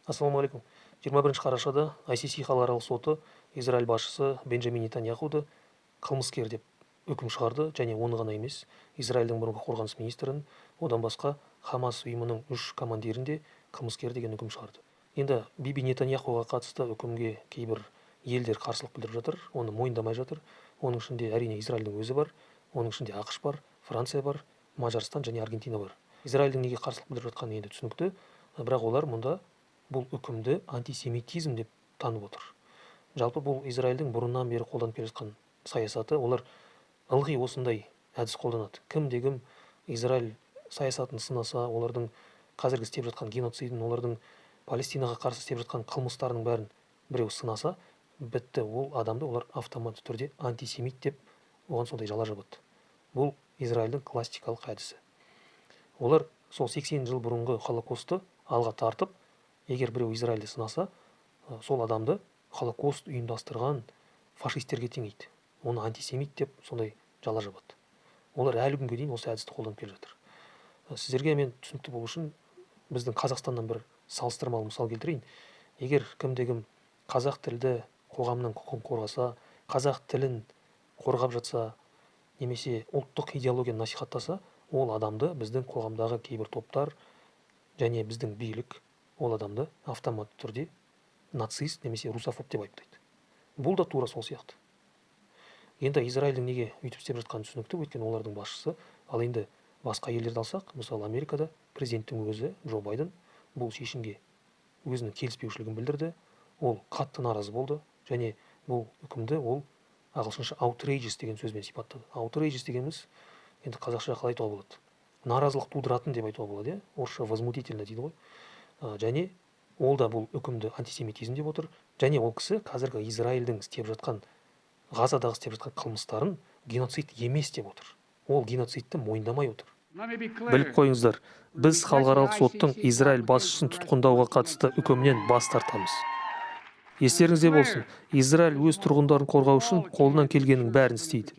Ассалаумағалейкум. 21 қарашада ICC халықаралық соты Израиль басшысы Бенджамин Нетаньяхуды қылмыскер деп үкім шығарды, және оны ғана емес, Израильдің бұрынғы қорғаныс министрін, одан басқа Хамас ұйымының 3 командирін де қылмыскер деген үкім шығарды. Енді Биби Нетаньяхуға қатысты үкімге кейбір елдер қарсылық білдіріп жатыр, оны мойындамай жатыр. Оның ішінде әрине Израильдің өзі бар, оның ішінде ақш бар, Франция бар, Мажарстан және Аргентина бар. Израильдің неге қарсылық білдіріп жатқаны енді түсінікті, бірақ олар мұнда бұл үкімді антисемитизм деп танып отыр. Жалпы бұл Израильдің бұрыннан бері қолданып келе жатқан саясаты, олар ылғи осындай әдіс қолданады. Кім Израиль саясатын сынаса, олардың қазіргі істеп жатқан геноцидін, олардың Палестинаға қарсы істеп жатқан қылмыстарының бәрін біреу сынаса, бітті, ол адамды олар автоматты түрде антисемит деп оған сондай жала жабады. Бұл Израильдің классикалық әдісі. Олар сол 80 жыл бұрынғы холокосты алға тартып, егер біреу Израильді сынаса, сол адамды холокост ұйымдастырған фашистерге теңейді. Оны антисемит деп сондай жала жабады. Олар әлі күнге дейін осы әдісті қолданып келе жатыр. Сіздерге мен түсінікті болу үшін біздің Қазақстаннан бір салыстырмалы мысал келтірейін. Егер кім қазақ тілді қоғамның құқығын қорғаса, қазақ тілін қорғап жатса, немесе ұлттық идеологияны насихаттаса, ол адамды біздің қоғамдағы кейбір топтар және біздің билік ол адамды автоматты түрде нацист немесе русофоб деп айыптайды. Бұл да тура сол сияқты. Енді Израильдің неге үйтіп істеп жатқаны түсінікті, өйткені олардың басшысы. Ал енді басқа елдерді алсақ, мысалы Америкада президенттің өзі Джо Байден бұл шешімге өзінің келіспеушілігін білдірді. Ол қатты наразы болды, және бұл үкімді ол ағылшынша outrageous деген сөзбен сипаттады. Outrageous дегеніміз енді қазақша қалай айтуға болады? Наразылық тудыратын деп айтуға болады, иә? Орысша возмутительно дейді ғой. Және ол да бұл үкімді антисемитизм деп отыр. Және ол кісі қазіргі Израильдің істеп жатқан, Ғазадағы істеп жатқан қылмыстарын геноцид емес деп отыр. Ол геноцидті мойындамай отыр. Біліп қойыңыздар, біз халықаралық соттың Израиль басшысын тұтқындауға қатысты үкімнен бас тартамыз. Естеріңізде болсын, Израиль өз тұрғындарын қорғау үшін қолынан келгеннің бәрін істейді.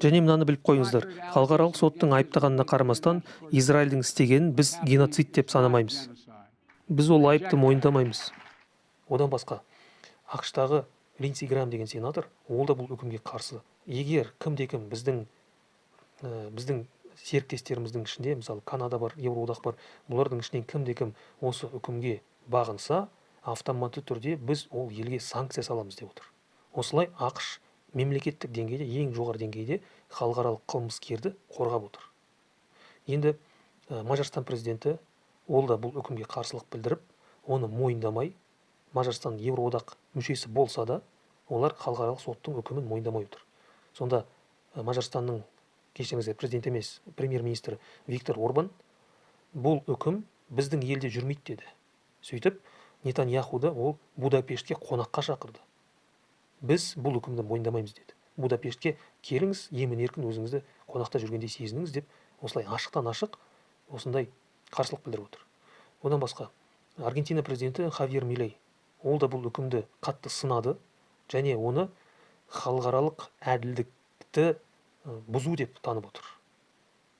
Және мынаны біліп қойыңыздар, халықаралық соттың айыптағанына қарамастан, Израильдің істегенін біз геноцид деп санамаймыз. Біз ол айыпты мойындамаймыз. Одан басқа, ақштағы Линдси Грaham деген сенатор, ол да бұл үкімге қарсы. Егер кім біздің серіктестеріміздің ішінде, мысалы Канада бар, Еуроодақ бар, бұлардың ішінен кім осы үкімге бағынса, автоматты түрде біз ол елге санкция саламыз деп отыр. Осылай ақш мемлекеттік деңгейде, ең жоғары деңгейде халықаралық қылмыскерді қорғап отыр. Енді Мажарстан президенті ол да бұл үкімге қарсылық білдіріп, оны мойындамай, Мажарстан Еуроодақ мүшесі болса да, олар халықаралық соттың үкімін мойындамай отыр. Сонда Мажарстанның, кешіріңіздер, президент емес, премьер-министрі Виктор Орбан бұл үкім біздің елде жүрмейді деді. Сөйтіп, Нетаньяхуды ол Будапештке қонаққа шақырды. Біз бұл үкімді мойындамаймыз деді. Будапештке келіңіз, емін-еркін өзіңізді қонақта жүргендей сезініңіз деп, осылай ашықтан ашық осындай қарсылық білдіріп отыр. Одан басқа, Аргентина президенті Хавьер Милей, ол да бұл үкімді қатты сынады, және оны халықаралық әділдікті бұзу деп танып отыр.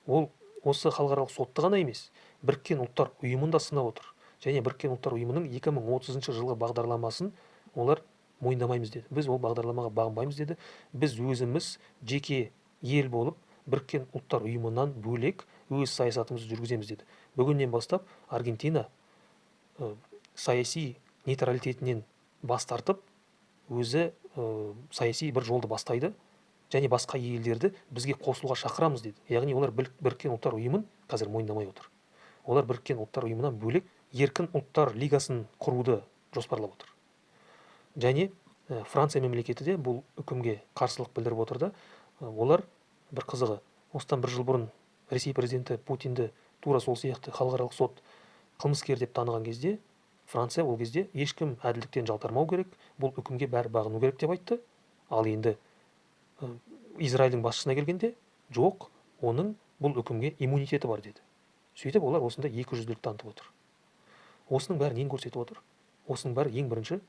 Ол осы халықаралық сотты ғана емес, Біріккен ұлттар ұйымын да сынап отыр. Және Біріккен ұлттар ұйымының 2030 жылғы бағдарламасын олар мойындамаймыз деді. Біз ол бағдарламаға бағынбаймыз деді. Біз өзіміз жеке ел болып, Біріккен ұлттар ұйымынан бөлек өз саясатымызды жүргіземіз деді. Бүгіннен бастап Аргентина саяси нейтралитетінен бас тартып, өзі саяси бір жолды бастайды, және басқа елдерді бізге қосылуға шақырамыз деді. Яғни олар Біріккен ұлттар ұйымын қазір мойындамай отыр. Олар Біріккен ұлттар ұйымынан бөлек еркін ұлттар лигасын құруды жоспарлап отыр. Және Франция мемлекеті де бұл үкімге қарсылық білдіріп отырды. Олар бір қызығы, осыдан бір жыл бұрын Ресей президенті Путинді тура сол сияқты халықаралық сот қылмыскер деп таныған кезде, Франция ол кезде ешкім әділдіктен жалтармау керек, бұл үкімге бәрі бағыну керек деп айтты. Ал енді Израильдің басшысына келгенде, жоқ, оның бұл үкімге иммунитеті бар деді. Сөйтіп олар осында екіжүзділік танытып отыр. Осының бәрі нені көрсетіп отыр? Осының бәрі ең бірінші,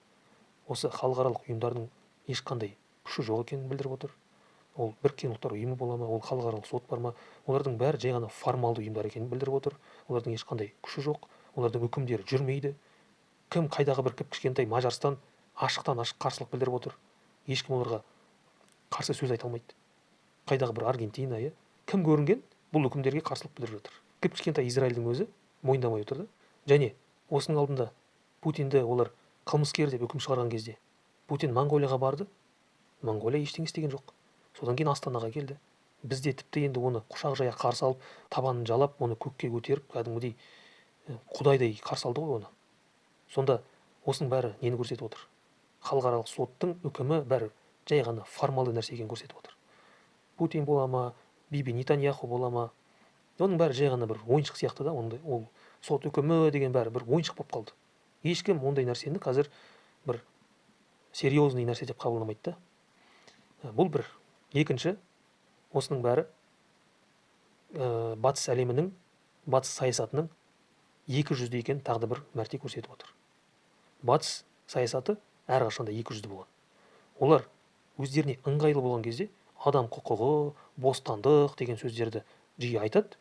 осы халықаралық ұйымдардың ешқандай күші жоқ екенін білдіріп отыр. Ол Біріккен ұлттар ұйымы бола ма, ол халықаралық сот бар ма, олардың бәрі жай ғана формалды ұйымдар екенін білдіріп отыр. Олардың ешқандай күші жоқ, олардың үкімдері жүрмейді. кім қайдағы бір кішкентай Мажарстан ашықтан ашық қарсылық білдіріп отыр, ешкім оларға қарсы сөз айта алмайды. Қайдағы бір Аргентина, кім көрінген бұл үкімдерге қарсылық білдіріп жатыр. Кішкентай Израильдің өзі мойындамай отыр да. Және осының алдында Путинді олар қылмыскер деп үкім шығарған кезде Путин Монғолияға барды, Монғолия ештеңе істеген жоқ. Содан кейін Астанаға келді. Бізде тіпті енді оны құшақ жая қарсы алып, табанын жалап, оны көкке көтеріп, кәдімгідей құдайдай қарсы алды ғой оны. Сонда осының бәрі нені көрсетіп отыр? Халықаралық соттың үкімі бәрі жай ғана формалды нәрсе екенін көрсетіп отыр. Путин бола ма, Биби Нетаньяху бола ма, оның бәрі жай ғана бір ойыншық сияқты да, ол сот үкімі деген бәрі бір ойыншық болып қалды. Ешкім ондай нәрсені қазір бір серьезный нәрсе деп қабылдамайды да. Бұл бір. Екінші, осының бәрі батыс әлемінің, батыс саясатының екі жүзді екенін тағы бір мәрте көрсетіп отыр. Батыс саясаты әрқашанда екі жүзді болған. Олар өздеріне ыңғайлы болған кезде адам құқығы, бостандық деген сөздерді жиі айтады.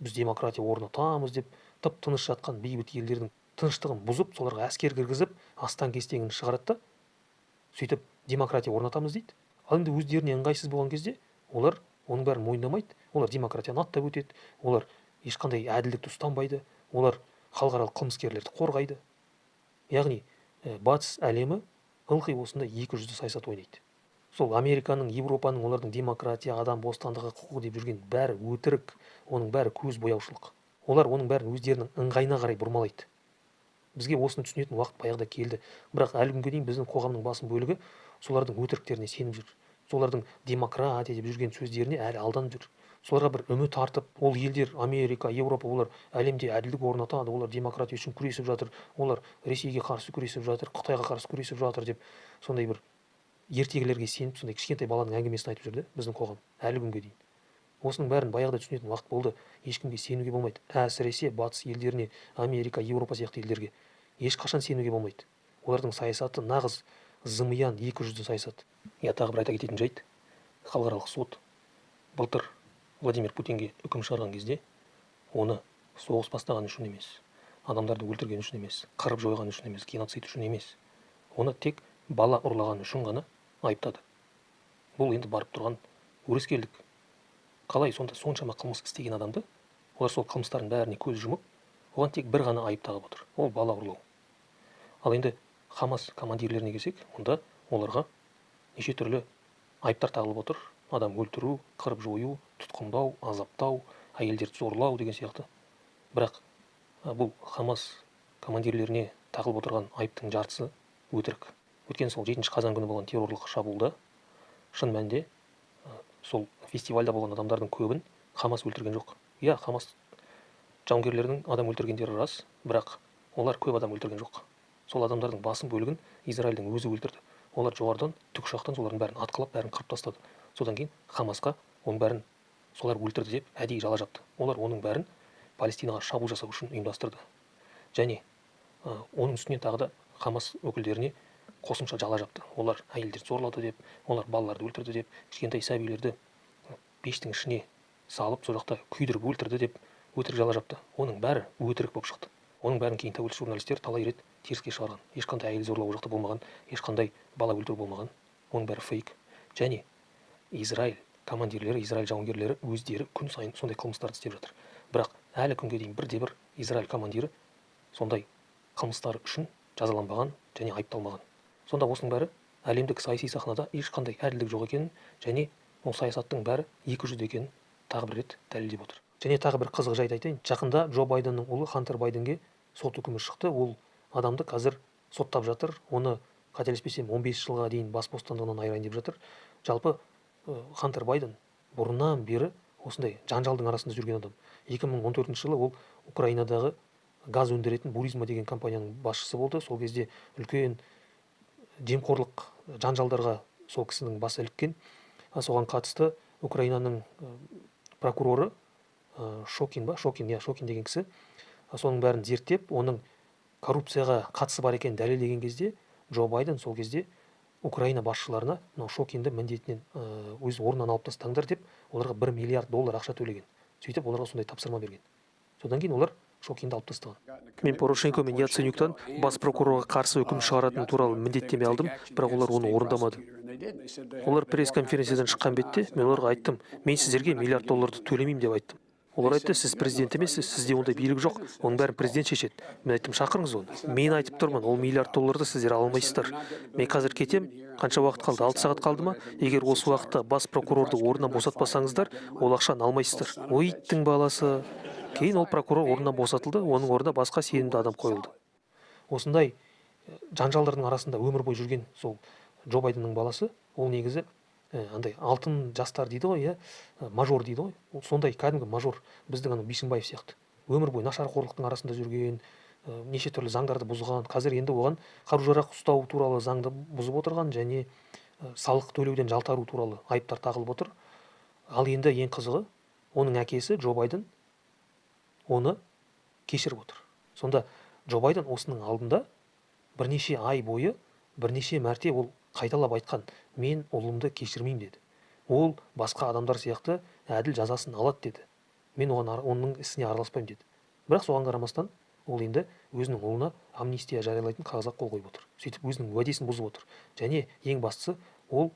Біз демократия орнатамыз деп, тып-тыныш жатқан бейбіт елдердің тыныштығын бұзып, соларға әскер кіргізіп, астан-кестеңін шығарады да, сөйтіп демократия орнатамыз дейді. Ал енді өздеріне ыңғайсыз болған кезде олар оның бәрін мойындамайды. Олар демократияны аттап өтеді. Олар ешқандай әділдікті ұстанбайды. Олар халықаралық қылмыскерлерді қорғайды. Яғни батыс әлемі ылғи осында екі жүзді саясат ойнайды. Сол Американың, Европаның, олардың демократия, адам бостандығы, құқығы деп жүрген бәрі өтірік, оның бәрі көз бояушылық. Олар оның бәрін өздерінің ыңғайына қарай бұрмалайды. Бізге осыны түсінетін уақыт баяғыда келді. Бірақ әлі күнге дейін біздің қоғамның басым бөлігі солардың өтіріктеріне сеніп жүр. Солардың демократия деп жүрген сөздеріне әлі алданып жүр. Соларға бір үміт артып, ол елдер, Америка, Европа, олар әлемде әділдік орнатады, олар демократия үшін күресіп жатыр, олар Ресейге қарсы күресіп жатыр, Қытайға қарсы күресіп жатыр деп, сондай бір ертегілерге сеніп, сондай кішкентай баланың әңгімесін айтып жүрді біздің қоғам әлі күнге дейін. Осының бәрін баяғыда түсінетін уақыт болды. Ешкімге сенуге болмайды. Әсіресе батыс елдеріне, Америка, Европа сияқты елдерге ешқашан сенуге болмайды. Олардың саясаты нағыз зымиян, екі жүзді саясат. Тағы бір айта кететін жайт, халықаралық сот былтыр Владимир Путинге үкім шығарған кезде оны соғыс бастаған үшін емес, адамдарды өлтірген үшін емес, қырып жойған үшін емес, геноцид үшін емес, оны тек бала ұрлаған үшін ғана айыптады. Бұл енді барып тұрған өрескелдік. Қалай сонда соншама қылмыс істеген адамды, олар сол қылмыстардың бәріне көз жұмып, оған тек бір ғана айып тағып отыр, ол бала ұрлау. Ал енді Хамас командирлеріне келсек, онда оларға неше түрлі айыптар тағылып отыр: адам өлтіру, қырып жою, тұтқындау, азаптау, әйелдерді зорлау деген сияқты. Бірақ бұл Хамас командирлеріне тағылып отырған айыптың жартысы өтірік. Өткен сол 7 қазан күні болған террорлық шабуылда шын мәнінде сол фестивальда болған адамдардың көбін Хамас өлтірген жоқ. Хамас жауынгерлерінің адам өлтіргендері рас, бірақ олар көп адам өлтірген жоқ. Сол адамдардың басым бөлігін Израильдің өзі өлтірді. Олар жоғарыдан тікұшақтан солардың бәрін атқылап, бәрін қырып тастады. Содан кейін Хамасқа оның бәрін солар өлтірді деп әдейі жала жапты. Олар оның бәрін Палестинаға шабуыл жасау үшін ұйымдастырды. Және оның үстіне тағы да Хамас өкілдеріне қосымша жала жапты. Олар әйелдерді зорлады деп, олар балаларды өлтірді деп, кішкентай сәбилерді пештің ішіне салып, сол жақта күйдіріп өлтірді деп өтірік жала жапты. Оның бәрі өтірік болып шықты. Оның бәрін кейін тәуелсіз журналистер талай рет теріске шығарған. Ешқандай әйел зорлау жақта болмаған, ешқандай бала өлтіру болмаған. Оның бәрі фейк. Және Израиль командирлері, Израиль жауынгерлері өздері күн сайын сондай қылмыстарды істеп жатыр. Бірақ әлі күнге дейін бірде-бір Израиль командирі сондай қылмыстары үшін жазаланбаған және айыпталмаған. Сонда осының бәрі әлемдік саяси сахнада ешқандай әділдік жоқ екенін және ол саясаттың бәрі екі жүзді екенін тағы бір рет дәлелдеп отыр. Және тағы бір қызық жайт айтайын. Жақында Джо Байденнің ұлы Хантер Байденге сот үкімі шықты. Ол адамды қазір соттап жатыр. Оны қателеспесем 15 жылға дейін бас бостандығынан айырайын деп жатыр. Жалпы Хантер Байден бұрыннан бері осындай жанжалдың арасында жүрген адам. 2014 жылы ол Украинадағы газ өндіретін Буризма деген компанияның басшысы болды. Сол кезде үлкен жемқорлық жанжалдарға сол кісінің басы іліккен. Соған қатысты Украинаның прокуроры Шокин деген кісі соның бәрін зерттеп, оның коррупцияға қатысы бар екенін дәлелдеген кезде Джо Байден сол кезде Украина басшыларына Шокинді міндетінен өз орнынан алып тастаңдар деп оларға $1 миллиард ақша төлеген. Сөйтіп оларға сондай тапсырма берген. Содан кейін олар Шокинді алып тастаған. Мен Порошенко мен Яценюктан бас прокурорға қарсы үкім шығаратын туралы міндеттеме алдым, бірақ олар оны орындамады. Олар пресс-конференциядан шыққан бетте мен оларға айттым, мен сіздерге $1 миллиард төлемеймін деп айттым. Олар айтты, сіз президент емессіз, сізде ондай билік жоқ, оның бәрін президент шешеді. Мен айттым, шақырыңыз оны. Мен айтып тұрмын, ол $1 миллиард сіздер ала алмайсыздар. Мен қазір кетем, қанша уақыт қалды? 6 сағат қалды ма? Егер осы уақытта бас прокурорды орнынан босатпасаңыздар, ол ақшаны алмайсыздар. Ой, иттің баласы. Кейін ол прокурор орнынан босатылды, оның орнына басқа сенімді адам қойылды. Осындай жанжалдардың арасында өмір бойы жүрген сол Джо Байденнің баласы, ол негізі андай алтын жастар дейді ғой, мажор дейді ғой. Ол сондай кәдімгі мажор, біздің ана Бишімбаев сияқты. Өмір бойы нашарқорлықтың арасында жүрген, неше түрлі заңдарды бұзған. Қазір енді оған қару-жарақ ұстау туралы заңды бұзып отырған және салық төлеуден жалтару туралы айыптар тағылып отыр. Ал енді ең қызығы, оның әкесі Джо Байден оны кешіріп отыр. Сонда Джо Байден осының алдында бірнеше ай бойы, бірнеше мәрте ол қайталап айтқан, мен ұлымды кешірмеймін деді. Ол басқа адамдар сияқты әділ жазасын алады деді. Мен оның ісіне араласпаймын деді. Бірақ соған қарамастан, ол енді өзінің ұлына амнистия жариялайтын қағазға қол қойып отыр. Сөйтіп өзінің уәдесін бұзып отыр. Және ең бастысы, ол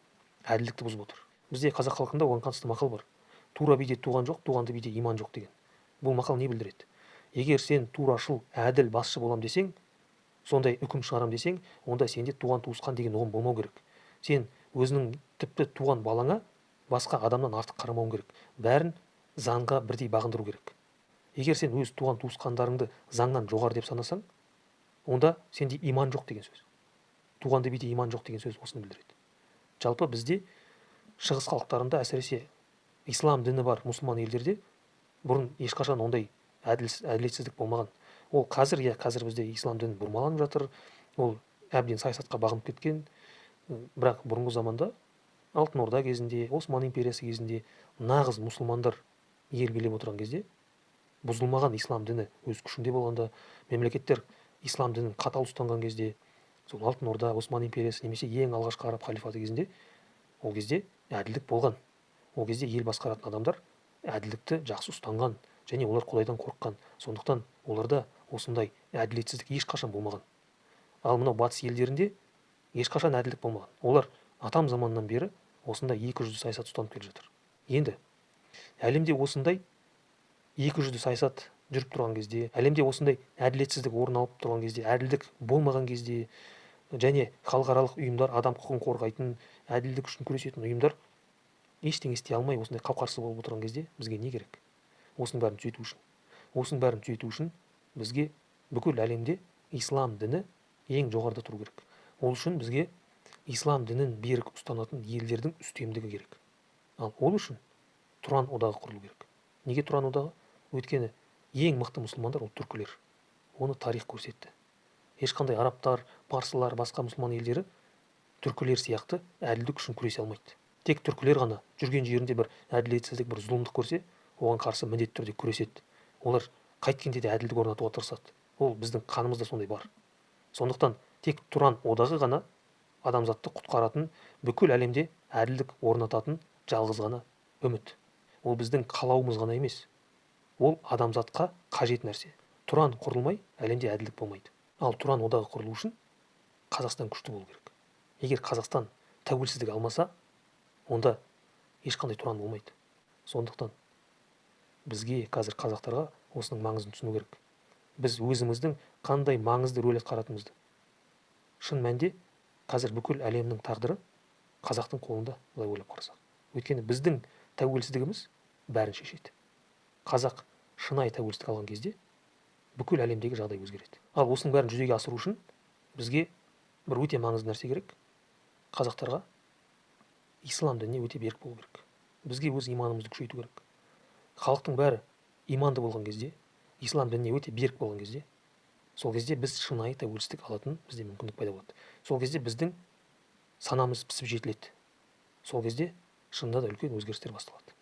әділдікті бұзып отыр. Бізде қазақ халқында оған қатысты мақал бар. Тура биде туған жоқ, туғанды биде иман жоқ деген. Бұл мақал не білдіреді? Егер сен турашыл, әділ басшы болам десең, сондай үкім шығарам десең, онда сенде туған туысқан деген ұғым болмау керек. Сен өзінің тіпті туған балаңа басқа адамнан артық қарамауың керек. Бәрін заңға бірдей бағындыру керек. Егер сен өз туған туысқандарыңды заңнан жоғары деп санасаң, онда сенде иман жоқ деген сөз. Туғанды биде иман жоқ деген сөз осыны білдіреді. Жалпы бізде шығыс халықтарында, әсіресе ислам діні бар мұсылман елдерде бұрын ешқашан ондай әділетсіздік болмаған. Ол қазір бізде ислам діні бұрмаланып жатыр. Ол әбден саясатқа бағынып кеткен. Бірақ бұрынғы заманда Алтын Орда кезінде, Осман империясы кезінде нағыз мұсылмандар ел билеп отырған кезде, бұзылмаған ислам діні өз күшінде болғанда, мемлекеттер ислам дінін қатал ұстанған кезде, сол Алтын Орда, Осман империясы немесе ең алғашқы араб халифаты кезінде, ол кезде әділдік болған. Ол кезде ел басқаратын адамдар әділдікті жақсы ұстанған және олар Құдайдан қорыққан. Сондықтан оларда осындай әділетсіздік ешқашан болмаған. Ал мынау батыс елдерінде ешқашан әділдік болмаған. Олар атам заманнан бері осындай екі жүзді саясат ұстанып келе жатыр. Енді әлемде осындай екі жүзді саясат жүріп тұрған кезде, әлемде осындай әділетсіздік орын алып тұрған кезде, әділдік болмаған кезде және халықаралық ұйымдар, адам құқығын қорғайтын, әділдік үшін күресетін ұйымдар ештеңе істей алмай осындай қауқарсыз болып отырған кезде бізге не керек? Осының бәрін түзету үшін бізге бүкіл әлемде ислам діні ең жоғарыда тұру керек. Ол үшін бізге ислам дінін берік ұстанатын елдердің үстемдігі керек. Ал ол үшін Тұран одағы құрылу керек. Неге Тұран одағы? Өйткені ең мықты мұсылмандар ол түркілер. Оны тарих көрсетті. Ешқандай арабтар, парсылар, басқа мұсылман елдері түркілер сияқты әділдік үшін күресе алмайды. Тек түркілер ғана жүрген жерінде бір әділетсіздік, бір зұлымдық көрсе, оған қарсы міндетті түрде күреседі. Олар қайткенде де әділдік орнатуға тырысады. Ол біздің қанымызда сондай бар. Сондықтан тек Тұран одағы ғана адамзатты құтқаратын, бүкіл әлемде әділдік орнататын жалғыз ғана үміт. Ол біздің қалауымыз ғана емес. Ол адамзатқа қажет нәрсе. Тұран құрылмай, әлемде әділдік болмайды. Ал Тұран одағы құрылу үшін Қазақстан күшті болу керек. Егер Қазақстан тәуелсіздік алмаса, онда ешқандай Тұран болмайды. Сондықтан бізге қазір қазақтарға осының маңызын түсіну керек. Біз өзіміздің қандай маңызды рөл атқаратынымызды. Шын мәнде қазір бүкіл әлемнің тағдыры қазақтың қолында, былай ойлап қарасақ. Өйткені біздің тәуелсіздігіміз бәрін шешеді. Қазақ шынайы тәуелсіздік алған кезде бүкіл әлемдегі жағдай өзгереді. Ал осының бәрін жүзеге асыру үшін бізге бір өте маңызды нәрсе керек. Қазақтарға ислам дініне өте берік болу керек. Бізге өз иманымызды күшейту керек. Халықтың бәрі иманды болған кезде, ислам дініне өте берік болған кезде, сол кезде біз шынайы тәуелсіздік алатын бізде мүмкіндік пайда болады. Сол кезде біздің санамыз пісіп жетіледі. Сол кезде шынында да үлкен өзгерістер басталады.